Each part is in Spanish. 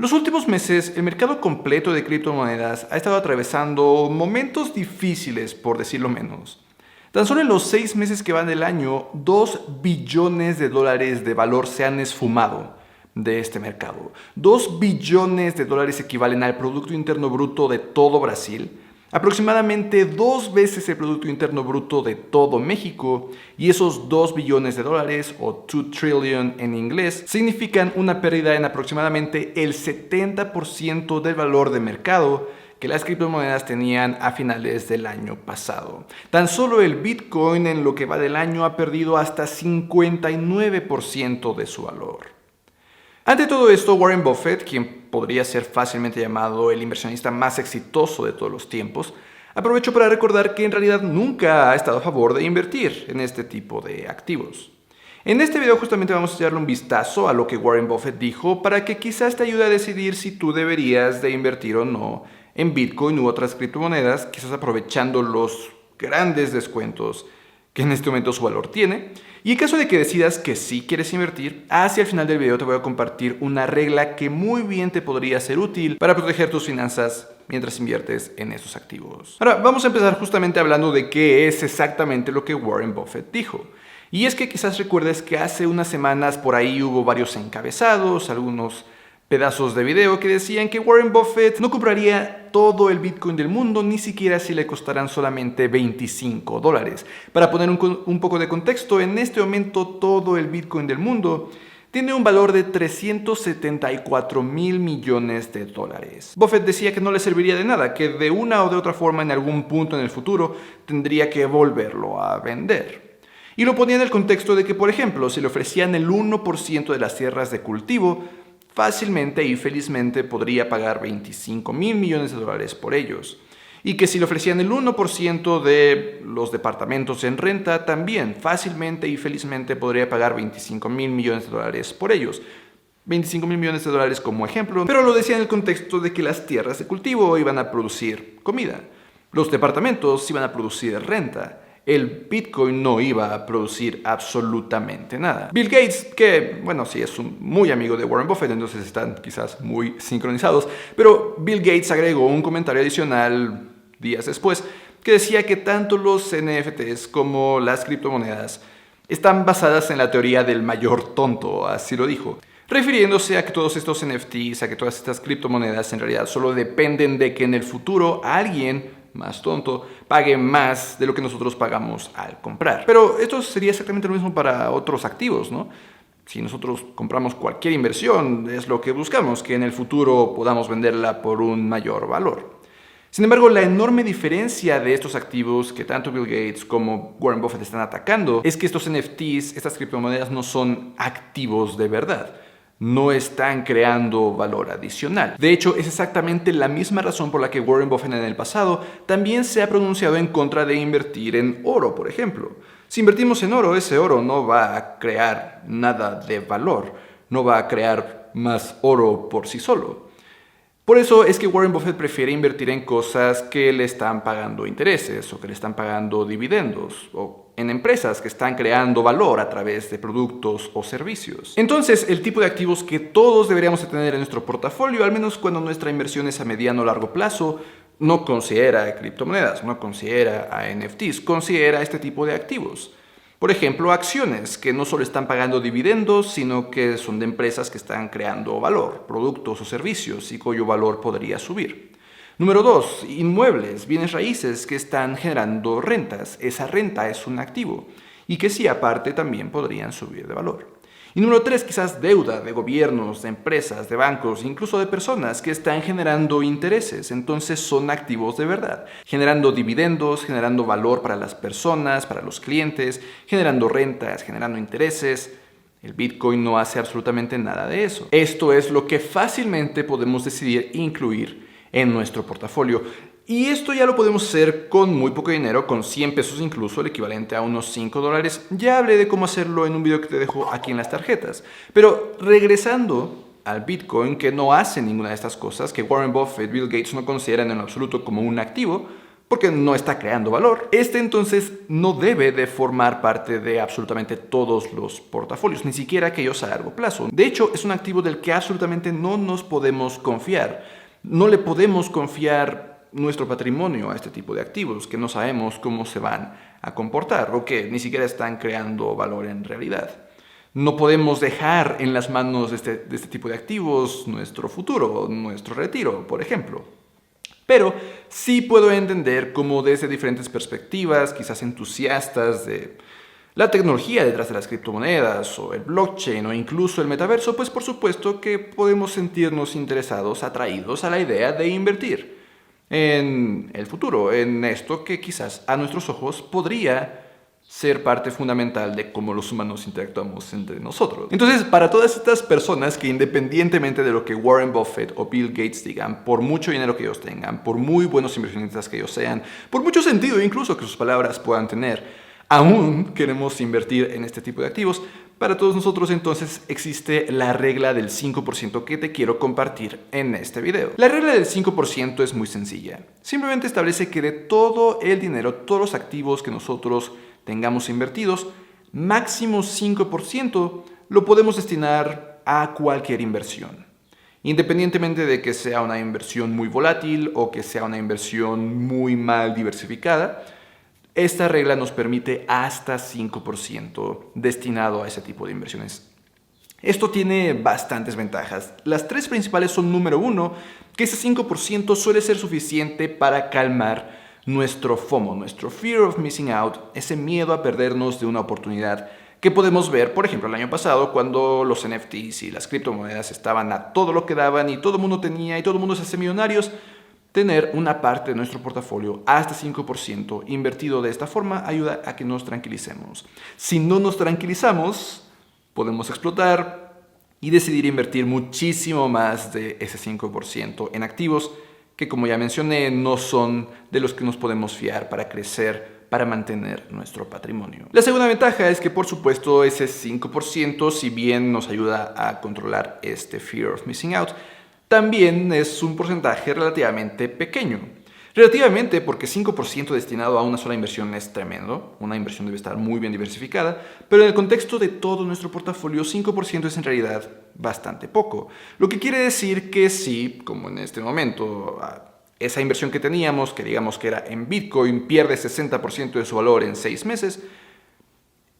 Los últimos meses, el mercado completo de criptomonedas ha estado atravesando momentos difíciles, por decirlo menos. Tan solo en los 6 meses que van del año, 2 billones de dólares de valor se han esfumado de este mercado. 2 billones de dólares equivalen al Producto Interno Bruto de todo Brasil, aproximadamente 2 veces el Producto Interno Bruto de todo México, y esos 2 billones de dólares, o 2 trillion en inglés, significan una pérdida en aproximadamente el 70% del valor de mercado que las criptomonedas tenían a finales del año pasado. Tan solo el Bitcoin en lo que va del año ha perdido hasta 59% de su valor. Ante todo esto, Warren Buffett, quien podría ser fácilmente llamado el inversionista más exitoso de todos los tiempos, aprovechó para recordar que en realidad nunca ha estado a favor de invertir en este tipo de activos. En este video justamente vamos a echarle un vistazo a lo que Warren Buffett dijo para que quizás te ayude a decidir si tú deberías de invertir o no en Bitcoin u otras criptomonedas, quizás aprovechando los grandes descuentos que en este momento su valor tiene. Y en caso de que decidas que sí quieres invertir, hacia el final del video te voy a compartir una regla que muy bien te podría ser útil para proteger tus finanzas mientras inviertes en esos activos. Ahora, vamos a empezar justamente hablando de qué es exactamente lo que Warren Buffett dijo. Y es que quizás recuerdes que hace unas semanas por ahí hubo varios encabezados, algunos pedazos de video que decían que Warren Buffett no compraría todo el Bitcoin del mundo, ni siquiera si le costaran solamente $25. Para poner un poco de contexto, en este momento todo el Bitcoin del mundo tiene un valor de 374 mil millones de dólares. Buffett decía que no le serviría de nada, que de una o de otra forma en algún punto en el futuro tendría que volverlo a vender. Y lo ponía en el contexto de que, por ejemplo, si le ofrecían el 1% de las tierras de cultivo, fácilmente y felizmente podría pagar 25 mil millones de dólares por ellos. Y que si le ofrecían el 1% de los departamentos en renta, también fácilmente y felizmente podría pagar 25 mil millones de dólares por ellos. 25 mil millones de dólares como ejemplo, pero lo decía en el contexto de que las tierras de cultivo iban a producir comida. Los departamentos iban a producir renta. El Bitcoin no iba a producir absolutamente nada. Bill Gates, que, bueno, sí es un muy amigo de Warren Buffett, entonces están quizás muy sincronizados, pero Bill Gates agregó un comentario adicional días después que decía que tanto los NFTs como las criptomonedas están basadas en la teoría del mayor tonto, así lo dijo, refiriéndose a que todos estos NFTs, a que todas estas criptomonedas en realidad solo dependen de que en el futuro alguien más tonto pague más de lo que nosotros pagamos al comprar. Pero esto sería exactamente lo mismo para otros activos, ¿no? Si nosotros compramos cualquier inversión, es lo que buscamos, que en el futuro podamos venderla por un mayor valor. Sin embargo, la enorme diferencia de estos activos que tanto Bill Gates como Warren Buffett están atacando es que estos NFTs, estas criptomonedas, no son activos de verdad. No están creando valor adicional. De hecho, es exactamente la misma razón por la que Warren Buffett en el pasado también se ha pronunciado en contra de invertir en oro, por ejemplo. Si invertimos en oro, ese oro no va a crear nada de valor, no va a crear más oro por sí solo. Por eso es que Warren Buffett prefiere invertir en cosas que le están pagando intereses o que le están pagando dividendos o en empresas que están creando valor a través de productos o servicios. Entonces, el tipo de activos que todos deberíamos de tener en nuestro portafolio, al menos cuando nuestra inversión es a mediano o largo plazo, no considera criptomonedas, no considera a NFTs, considera este tipo de activos. Por ejemplo, acciones que no solo están pagando dividendos, sino que son de empresas que están creando valor, productos o servicios y cuyo valor podría subir. Número 2, inmuebles, bienes raíces que están generando rentas. Esa renta es un activo y que sí, aparte, también podrían subir de valor. Y número 3, quizás deuda de gobiernos, de empresas, de bancos, incluso de personas que están generando intereses. Entonces son activos de verdad, generando dividendos, generando valor para las personas, para los clientes, generando rentas, generando intereses. El Bitcoin no hace absolutamente nada de eso. Esto es lo que fácilmente podemos decidir incluir en nuestro portafolio. Y esto ya lo podemos hacer con muy poco dinero, con 100 pesos incluso, el equivalente a unos $5. Ya hablé de cómo hacerlo en un video que te dejo aquí en las tarjetas. Pero regresando al Bitcoin, que no hace ninguna de estas cosas, que Warren Buffett, Bill Gates no consideran en lo absoluto como un activo, porque no está creando valor. Este entonces no debe de formar parte de absolutamente todos los portafolios, ni siquiera aquellos a largo plazo. De hecho, es un activo del que absolutamente no nos podemos confiar. No le podemos confiar nuestro patrimonio a este tipo de activos que no sabemos cómo se van a comportar o que ni siquiera están creando valor en realidad. No podemos dejar en las manos de este tipo de activos nuestro futuro, nuestro retiro, por ejemplo. Pero sí puedo entender cómo desde diferentes perspectivas, quizás entusiastas de la tecnología detrás de las criptomonedas o el blockchain o incluso el metaverso, pues por supuesto que podemos sentirnos interesados, atraídos a la idea de invertir en el futuro, en esto que quizás a nuestros ojos podría ser parte fundamental de cómo los humanos interactuamos entre nosotros. Entonces, para todas estas personas que independientemente de lo que Warren Buffett o Bill Gates digan, por mucho dinero que ellos tengan, por muy buenos inversionistas que ellos sean, por mucho sentido incluso que sus palabras puedan tener, aún queremos invertir en este tipo de activos, para todos nosotros entonces existe la regla del 5% que te quiero compartir en este video. La regla del 5% es muy sencilla. Simplemente establece que de todo el dinero, todos los activos que nosotros tengamos invertidos, máximo 5% lo podemos destinar a cualquier inversión. Independientemente de que sea una inversión muy volátil o que sea una inversión muy mal diversificada, esta regla nos permite hasta 5% destinado a ese tipo de inversiones. Esto tiene bastantes ventajas. Las tres principales son: número uno, que ese 5% suele ser suficiente para calmar nuestro FOMO, nuestro Fear of Missing Out, ese miedo a perdernos de una oportunidad que podemos ver, por ejemplo, el año pasado cuando los NFTs y las criptomonedas estaban a todo lo que daban y todo el mundo tenía y todo el mundo se hace millonarios. Tener una parte de nuestro portafolio hasta 5% invertido de esta forma ayuda a que nos tranquilicemos. Si no nos tranquilizamos, podemos explotar y decidir invertir muchísimo más de ese 5% en activos que, como ya mencioné, no son de los que nos podemos fiar para crecer, para mantener nuestro patrimonio. La segunda ventaja es que, por supuesto, ese 5%, si bien nos ayuda a controlar este Fear of Missing Out, también es un porcentaje relativamente pequeño. Relativamente, porque 5% destinado a una sola inversión es tremendo. Una inversión debe estar muy bien diversificada, pero en el contexto de todo nuestro portafolio, 5% es en realidad bastante poco. Lo que quiere decir que si, como en este momento, esa inversión que teníamos, que digamos que era en Bitcoin, pierde 60% de su valor en 6 meses,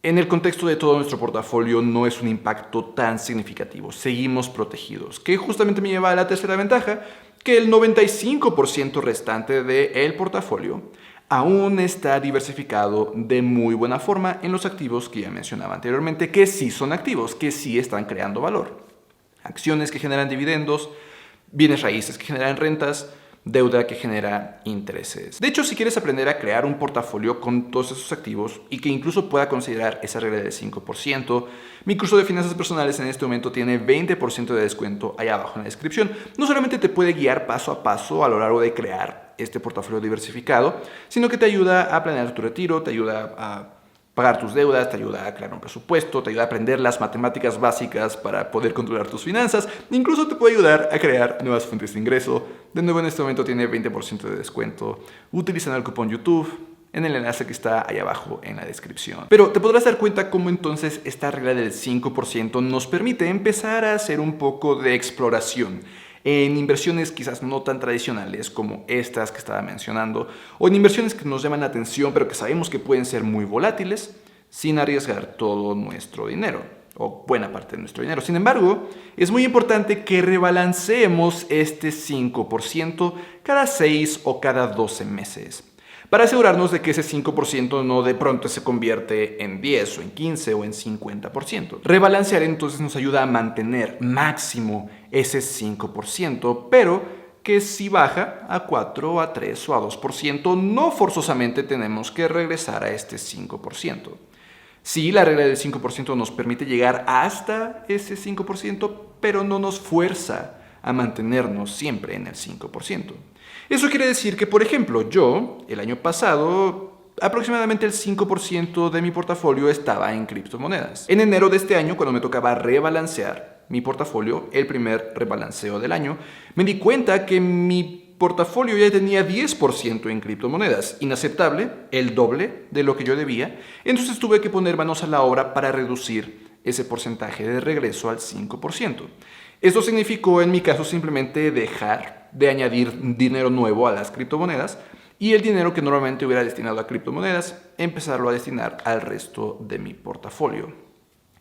en el contexto de todo nuestro portafolio no es un impacto tan significativo. Seguimos protegidos, que justamente me lleva a la tercera ventaja, que el 95% restante del portafolio aún está diversificado de muy buena forma en los activos que ya mencionaba anteriormente, que sí son activos, que sí están creando valor. Acciones que generan dividendos, bienes raíces que generan rentas, deuda que genera intereses. De hecho, si quieres aprender a crear un portafolio con todos esos activos y que incluso pueda considerar esa regla del 5%, mi curso de finanzas personales en este momento tiene 20% de descuento allá abajo en la descripción. No solamente te puede guiar paso a paso a lo largo de crear este portafolio diversificado, sino que te ayuda a planear tu retiro, te ayuda a pagar tus deudas, te ayuda a crear un presupuesto, te ayuda a aprender las matemáticas básicas para poder controlar tus finanzas, incluso te puede ayudar a crear nuevas fuentes de ingreso. De nuevo, en este momento tiene 20% de descuento utilizando el cupón YouTube en el enlace que está ahí abajo en la descripción. Pero te podrás dar cuenta cómo entonces esta regla del 5% nos permite empezar a hacer un poco de exploración en inversiones quizás no tan tradicionales como estas que estaba mencionando, o en inversiones que nos llaman la atención pero que sabemos que pueden ser muy volátiles, sin arriesgar todo nuestro dinero, o buena parte de nuestro dinero. Sin embargo, es muy importante que rebalanceemos este 5% cada 6 o cada 12 meses, para asegurarnos de que ese 5% no de pronto se convierte en 10 o en 15 o en 50%. Rebalancear entonces nos ayuda a mantener máximo ese 5%, pero que si baja a 4, a 3 o a 2%, no forzosamente tenemos que regresar a este 5%. Sí, la regla del 5% nos permite llegar hasta ese 5%, pero no nos fuerza a mantenernos siempre en el 5%. Eso quiere decir que, por ejemplo, yo, el año pasado, aproximadamente el 5% de mi portafolio estaba en criptomonedas. En enero de este año, cuando me tocaba rebalancear mi portafolio, el primer rebalanceo del año, me di cuenta que mi portafolio ya tenía 10% en criptomonedas. Inaceptable, el doble de lo que yo debía. Entonces tuve que poner manos a la obra para reducir ese porcentaje de regreso al 5%. Esto significó en mi caso simplemente dejar de añadir dinero nuevo a las criptomonedas y el dinero que normalmente hubiera destinado a criptomonedas, empezarlo a destinar al resto de mi portafolio.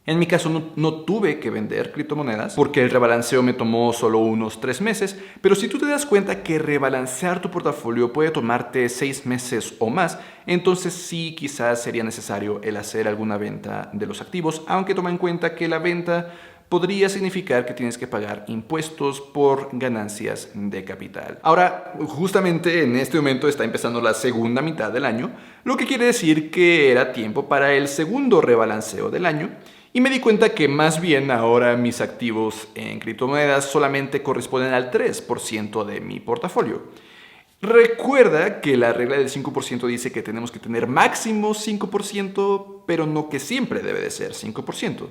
En mi caso no tuve que vender criptomonedas porque el rebalanceo me tomó solo unos 3 meses, pero si tú te das cuenta que rebalancear tu portafolio puede tomarte 6 meses o más, entonces sí quizás sería necesario el hacer alguna venta de los activos, aunque toma en cuenta que la venta podría significar que tienes que pagar impuestos por ganancias de capital. Ahora, justamente en este momento está empezando la segunda mitad del año, lo que quiere decir que era tiempo para el segundo rebalanceo del año. Y me di cuenta que más bien ahora mis activos en criptomonedas solamente corresponden al 3% de mi portafolio. Recuerda que la regla del 5% dice que tenemos que tener máximo 5%, pero no que siempre debe de ser 5%.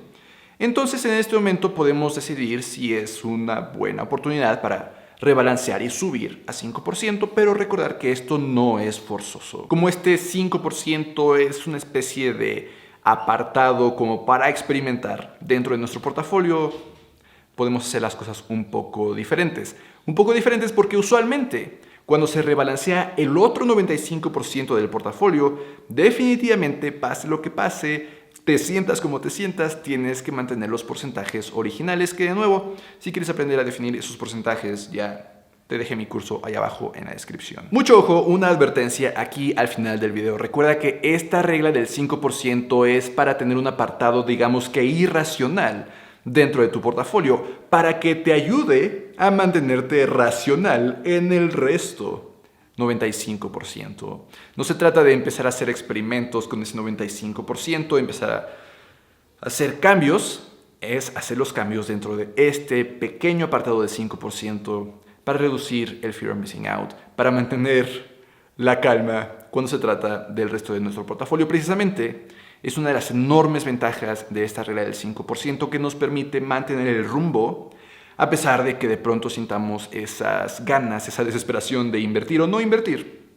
Entonces en este momento podemos decidir si es una buena oportunidad para rebalancear y subir a 5%, pero recordar que esto no es forzoso. Como este 5% es una especie de apartado como para experimentar dentro de nuestro portafolio, podemos hacer las cosas un poco diferentes. Un poco diferentes porque usualmente cuando se rebalancea el otro 95% del portafolio, definitivamente pase lo que pase, te sientas como te sientas, tienes que mantener los porcentajes originales, que de nuevo, si quieres aprender a definir esos porcentajes, ya te dejé mi curso ahí abajo en la descripción. Mucho ojo, una advertencia aquí al final del video. Recuerda que esta regla del 5% es para tener un apartado, digamos que irracional, dentro de tu portafolio, para que te ayude a mantenerte racional en el resto. 95%. No se trata de empezar a hacer experimentos con ese 95%, empezar a hacer cambios, es hacer los cambios dentro de este pequeño apartado del 5%, para reducir el fear of missing out, para mantener la calma cuando se trata del resto de nuestro portafolio. Precisamente es una de las enormes ventajas de esta regla del 5% que nos permite mantener el rumbo a pesar de que de pronto sintamos esas ganas, esa desesperación de invertir o no invertir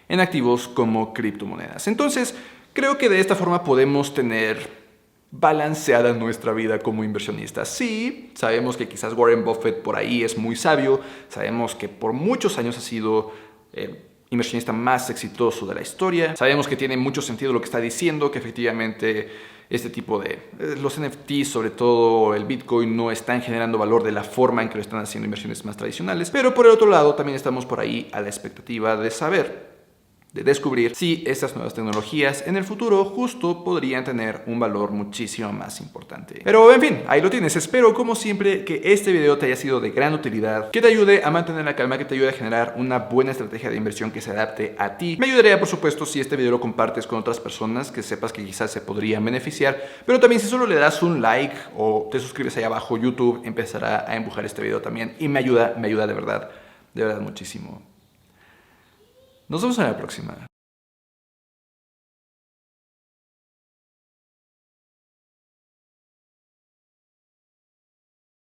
en activos como criptomonedas. Entonces, creo que de esta forma podemos tener balanceada nuestra vida como inversionistas. Sí, sabemos que quizás Warren Buffett por ahí es muy sabio, sabemos que por muchos años ha sido el inversionista más exitoso de la historia, sabemos que tiene mucho sentido lo que está diciendo, que efectivamente este tipo de los NFTs, sobre todo el Bitcoin, no están generando valor de la forma en que lo están haciendo inversiones más tradicionales, pero por el otro lado también estamos por ahí a la expectativa de saber, de descubrir si estas nuevas tecnologías en el futuro justo podrían tener un valor muchísimo más importante. Pero en fin, ahí lo tienes. Espero como siempre que este video te haya sido de gran utilidad, que te ayude a mantener la calma, que te ayude a generar una buena estrategia de inversión que se adapte a ti. Me ayudaría por supuesto si este video lo compartes con otras personas que sepas que quizás se podrían beneficiar, pero también si solo le das un like o te suscribes ahí abajo, YouTube empezará a empujar este video también y me ayuda de verdad muchísimo. Nos vemos en la próxima.